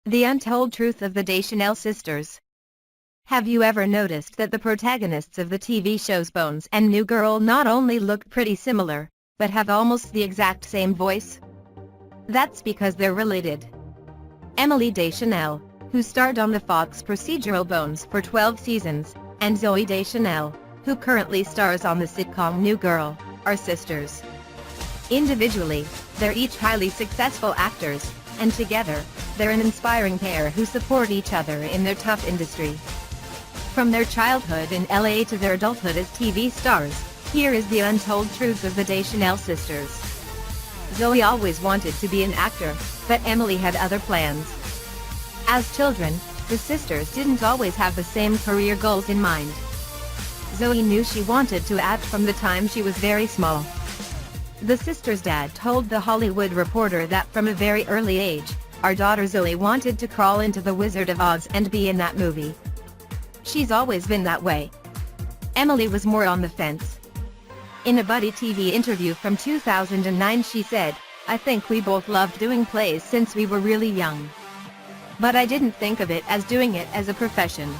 The Untold Truth of the Deschanel Sisters. Have you ever noticed that the protagonists of the TV shows Bones and New Girl not only look pretty similar, but have almost the exact same voice? That's because they're related. Emily Deschanel, who starred on the Fox procedural Bones for 12 seasons, and Zooey Deschanel, who currently stars on the sitcom New Girl, are sisters. Individually, they're each highly successful actors, and together, they're an inspiring pair who support each other in their tough industry. From their childhood in LA to their adulthood as TV stars, here is the untold truth of the Deschanel sisters. Zooey always wanted to be an actor, but Emily had other plans. As children, the sisters didn't always have the same career goals in mind. Zooey knew she wanted to act from the time she was very small. The sisters' dad told The Hollywood Reporter that from a very early age, our daughter Zooey wanted to crawl into The Wizard of Oz and be in that movie. She's always been that way. Emily was more on the fence. In a Buddy TV interview from 2009 she said, "I think we both loved doing plays since we were really young. But I didn't think of it as doing it as a profession.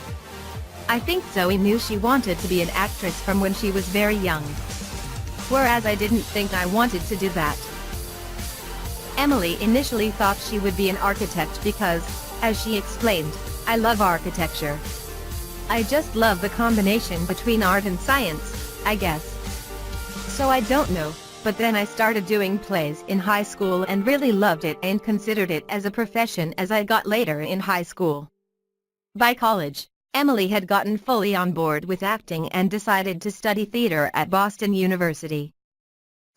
I think Zooey knew she wanted to be an actress from when she was very young. Whereas I didn't think I wanted to do that." Emily initially thought she would be an architect because, as she explained, "I love architecture. I just love the combination between art and science, I guess. So I don't know, but then I started doing plays in high school and really loved it and considered it as a profession as I got later in high school." By college, Emily had gotten fully on board with acting and decided to study theater at Boston University.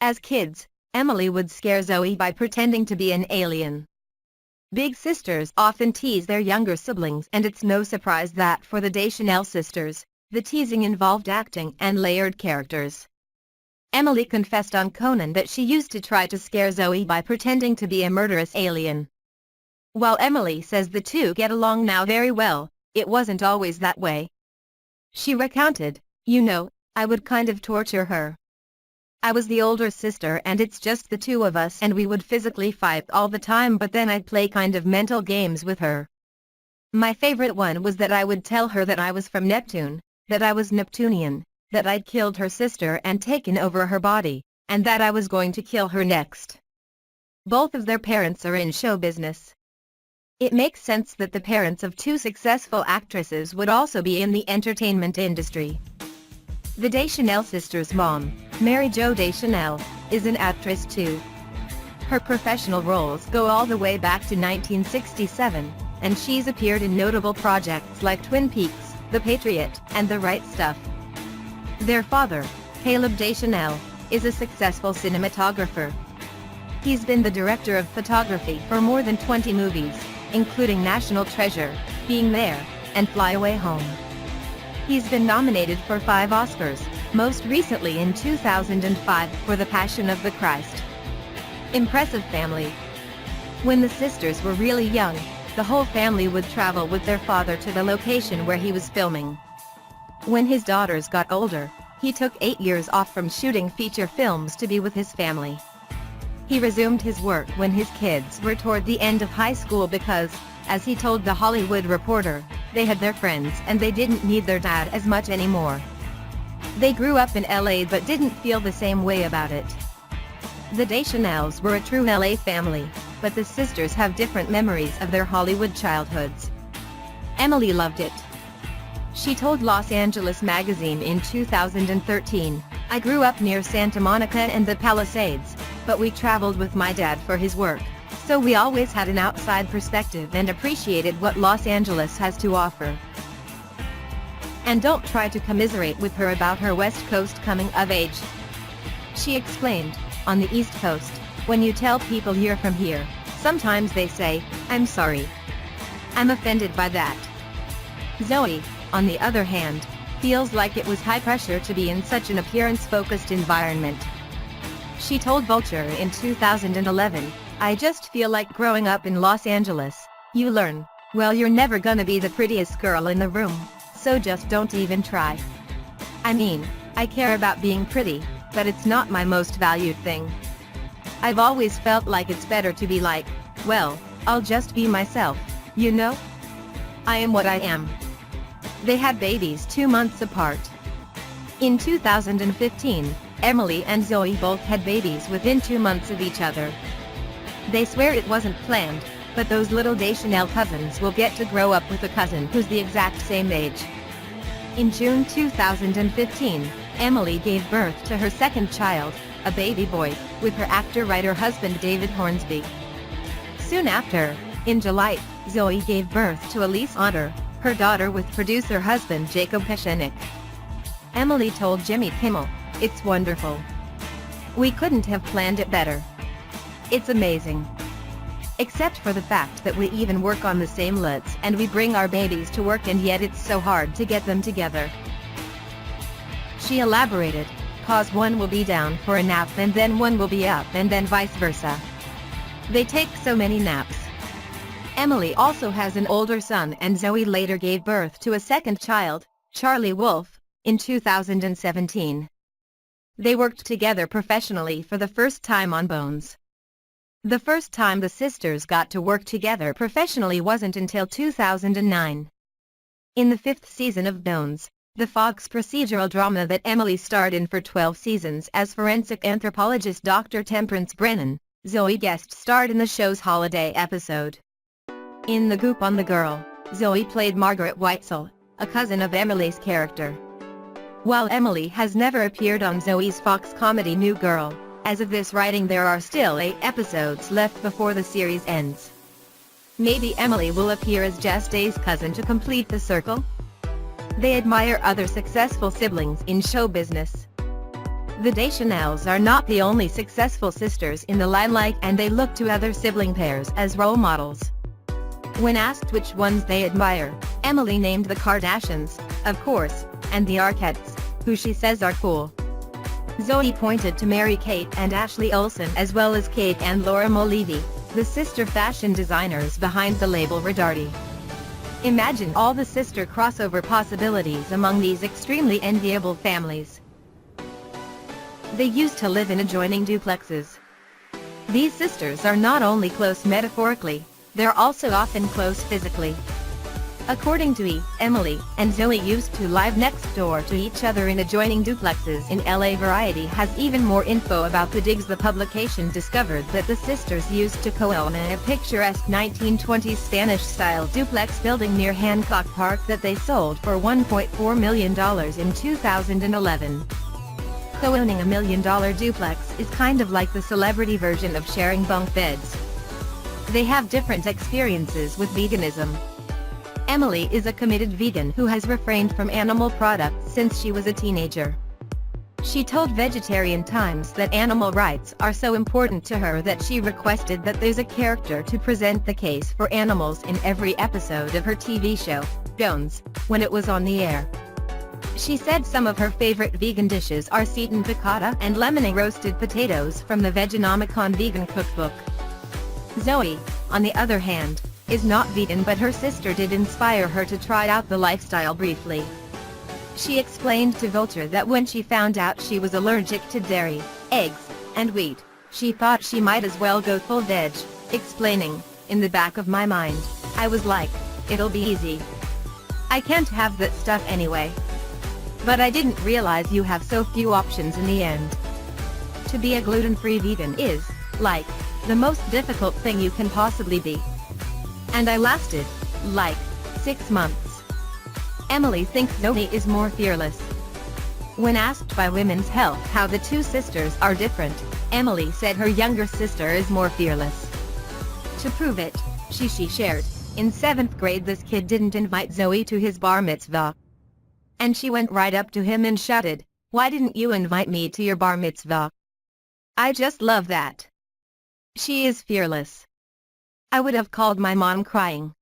As kids, Emily would scare Zooey by pretending to be an alien. Big sisters often tease their younger siblings, and it's no surprise that for the Deschanel sisters, the teasing involved acting and layered characters. Emily confessed on Conan that she used to try to scare Zooey by pretending to be a murderous alien. While Emily says the two get along now very well, it wasn't always that way. She recounted, "You know, I would kind of torture her. I was the older sister and it's just the two of us and we would physically fight all the time, but then I'd play kind of mental games with her. My favorite one was that I would tell her that I was from Neptune, that I was Neptunian, that I'd killed her sister and taken over her body, and that I was going to kill her next." Both of their parents are in show business. It makes sense that the parents of two successful actresses would also be in the entertainment industry. The Deschanel sisters' mom, Mary Jo Deschanel, is an actress too. Her professional roles go all the way back to 1967, and she's appeared in notable projects like Twin Peaks, The Patriot, and The Right Stuff. Their father, Caleb Deschanel, is a successful cinematographer. He's been the director of photography for more than 20 movies, including National Treasure, Being There, and Fly Away Home. He's been nominated for 5 Oscars, most recently in 2005 for The Passion of the Christ. Impressive family. When the sisters were really young, the whole family would travel with their father to the location where he was filming. When his daughters got older, he took 8 years off from shooting feature films to be with his family. He resumed his work when his kids were toward the end of high school because, as he told The Hollywood Reporter, they had their friends and they didn't need their dad as much anymore. They grew up in LA but didn't feel the same way about it. The Deschanels were a true LA family, but the sisters have different memories of their Hollywood childhoods. Emily loved it. She told Los Angeles Magazine in 2013, "I grew up near Santa Monica and the Palisades, but we traveled with my dad for his work, so we always had an outside perspective and appreciated what Los Angeles has to offer." And don't try to commiserate with her about her West Coast coming of age. She explained, "On the East Coast, when you tell people you're from here, sometimes they say, 'I'm sorry. I'm offended by that.'" Zooey, on the other hand, feels like it was high pressure to be in such an appearance-focused environment. She told Vulture in 2011, "I just feel like growing up in Los Angeles, you learn, well, you're never gonna be the prettiest girl in the room, so just don't even try. I mean, I care about being pretty, but it's not my most valued thing. I've always felt like it's better to be like, well, I'll just be myself, You know, I am what I am. They had babies 2 months apart. In 2015, Emily and Zoe both had babies within 2 months of each other. They swear it wasn't planned, but those little Deschanel cousins will get to grow up with a cousin who's the exact same age. In June 2015, Emily gave birth to her second child, a baby boy, with her actor-writer husband David Hornsby. Soon after, in July, Zoe gave birth to Elise Otter, her daughter, with producer husband Jacob Deschanel. Emily told Jimmy Kimmel, "It's wonderful. We couldn't have planned it better. It's amazing. Except for the fact that we even work on the same lets and we bring our babies to work, and yet it's so hard to get them together." She elaborated, "Cause one will be down for a nap and then one will be up, and then vice versa. They take so many naps." Emily also has an older son, and Zoe later gave birth to a second child, Charlie Wolf, in 2017. They worked together professionally for the first time on Bones. The first time the sisters got to work together professionally wasn't until 2009. In the 5th season of Bones, the Fox procedural drama that Emily starred in for 12 seasons as forensic anthropologist Dr. Temperance Brennan, Zoe guest starred in the show's holiday episode. In The Goop on the Girl, Zoe played Margaret Weitzel, a cousin of Emily's character. While Emily has never appeared on Zoe's Fox comedy New Girl, as of this writing there are still 8 episodes left before the series ends. Maybe Emily will appear as Jess Day's cousin to complete the circle? They admire other successful siblings in show business. The Deschanels are not the only successful sisters in the limelight, and they look to other sibling pairs as role models. When asked which ones they admire, Emily named the Kardashians, of course, and the Arquettes, who she says are cool. Zoe pointed to Mary-Kate and Ashley Olsen, as well as Kate and Laura Mulvey, the sister fashion designers behind the label Redarty. Imagine all the sister crossover possibilities among these extremely enviable families. They used to live in adjoining duplexes. These sisters are not only close metaphorically, they're also often close physically. According to Emily and Zoe used to live next door to each other in adjoining duplexes in LA. Variety has even more info about the digs. The publication discovered that the sisters used to co-own a picturesque 1920s Spanish-style duplex building near Hancock Park that they sold for $1.4 million in 2011. Co-owning a $1 million duplex is kind of like the celebrity version of sharing bunk beds. They have different experiences with veganism. Emily is a committed vegan who has refrained from animal products since she was a teenager. She told Vegetarian Times that animal rights are so important to her that she requested that there's a character to present the case for animals in every episode of her TV show, Jones, when it was on the air. She said some of her favorite vegan dishes are Seton piccata and lemony roasted potatoes from the Veganomicon vegan cookbook. Zoe, on the other hand, is not vegan, but her sister did inspire her to try out the lifestyle briefly. She explained to Vulture that when she found out she was allergic to dairy, eggs, and wheat, she thought she might as well go full veg, explaining, "In the back of my mind, I was like, it'll be easy. I can't have that stuff anyway. But I didn't realize you have so few options in the end. To be a gluten-free vegan is, like, the most difficult thing you can possibly be. And I lasted, like, 6 months." Emily thinks Zoe is more fearless. When asked by Women's Health how the two sisters are different, Emily said her younger sister is more fearless. To prove it, she shared, "In 7th grade this kid didn't invite Zoe to his bar mitzvah. And she went right up to him and shouted, 'Why didn't you invite me to your bar mitzvah?' I just love that. She is fearless. I would have called my mom crying."